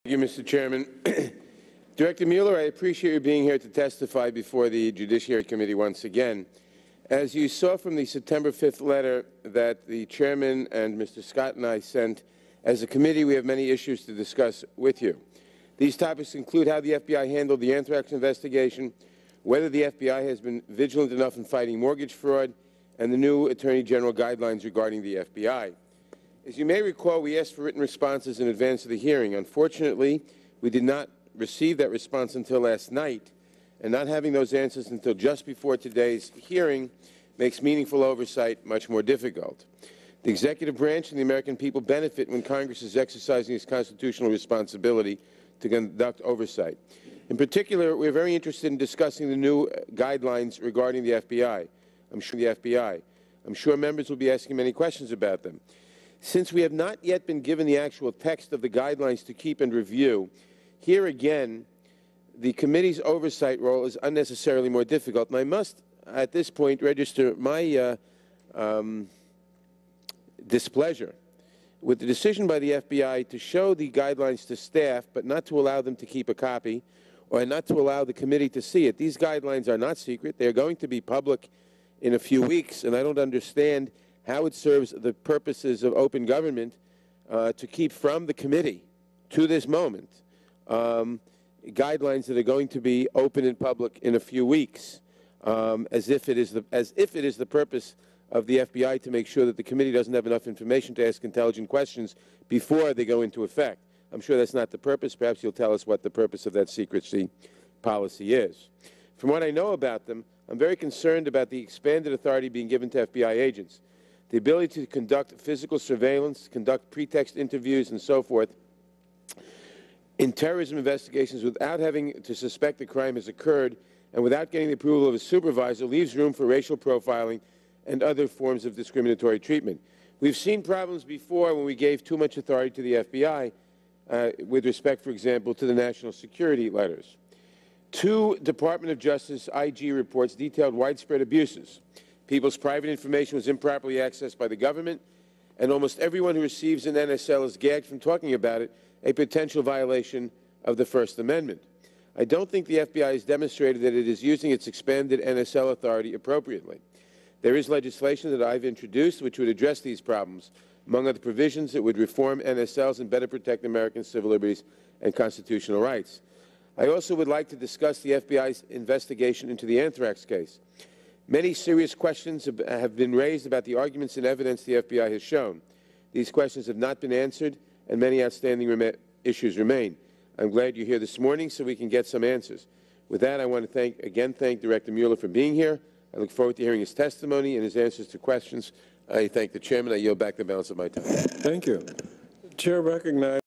Thank you, Mr. Chairman. Director Mueller, I appreciate you being here to testify before the Judiciary Committee once again. As you saw from the September 5th letter that the Chairman and Mr. Scott and I sent, as a committee we have many issues to discuss with you. These topics include how the FBI handled the Anthrax investigation, whether the FBI has been vigilant enough in fighting mortgage fraud, and the new Attorney General guidelines regarding the FBI. As you may recall, we asked for written responses in advance of the hearing. Unfortunately, we did not receive that response until last night, and not having those answers until just before today's hearing makes meaningful oversight much more difficult. The executive branch and the American people benefit when Congress is exercising its constitutional responsibility to conduct oversight. In particular, we're very interested in discussing the new guidelines regarding the FBI. I'm sure members will be asking many questions about them. Since we have not yet been given the actual text of the guidelines to keep and review, here again, the committee's oversight role is unnecessarily more difficult. And I must, at this point, register my displeasure with the decision by the FBI to show the guidelines to staff, but not to allow them to keep a copy, or not to allow the committee to see it. These guidelines are not secret. They're going to be public in a few weeks, and I don't understand how it serves the purposes of open government to keep from the committee, to this moment, guidelines that are going to be open in public in a few weeks, as if it is the purpose of the FBI to make sure that the committee doesn't have enough information to ask intelligent questions before they go into effect. I'm sure that's not the purpose. Perhaps you'll tell us what the purpose of that secrecy policy is. From what I know about them, I'm very concerned about the expanded authority being given to FBI agents. The ability to conduct physical surveillance, conduct pretext interviews, and so forth in terrorism investigations without having to suspect the crime has occurred and without getting the approval of a supervisor leaves room for racial profiling and other forms of discriminatory treatment. We've seen problems before when we gave too much authority to the FBI with respect, for example, to the national security letters. 2 Department of Justice IG reports detailed widespread abuses. People's private information was improperly accessed by the government, and almost everyone who receives an NSL is gagged from talking about it, a potential violation of the First Amendment. I don't think the FBI has demonstrated that it is using its expanded NSL authority appropriately. There is legislation that I've introduced which would address these problems, among other provisions that would reform NSLs and better protect American civil liberties and constitutional rights. I also would like to discuss the FBI's investigation into the Anthrax case. Many serious questions have been raised about the arguments and evidence the FBI has shown. These questions have not been answered, and many outstanding issues remain. I'm glad you're here this morning so we can get some answers. With that, I want to again thank Director Mueller for being here. I look forward to hearing his testimony and his answers to questions. I thank the Chairman. I yield back the balance of my time. Thank you. The Chair recognizes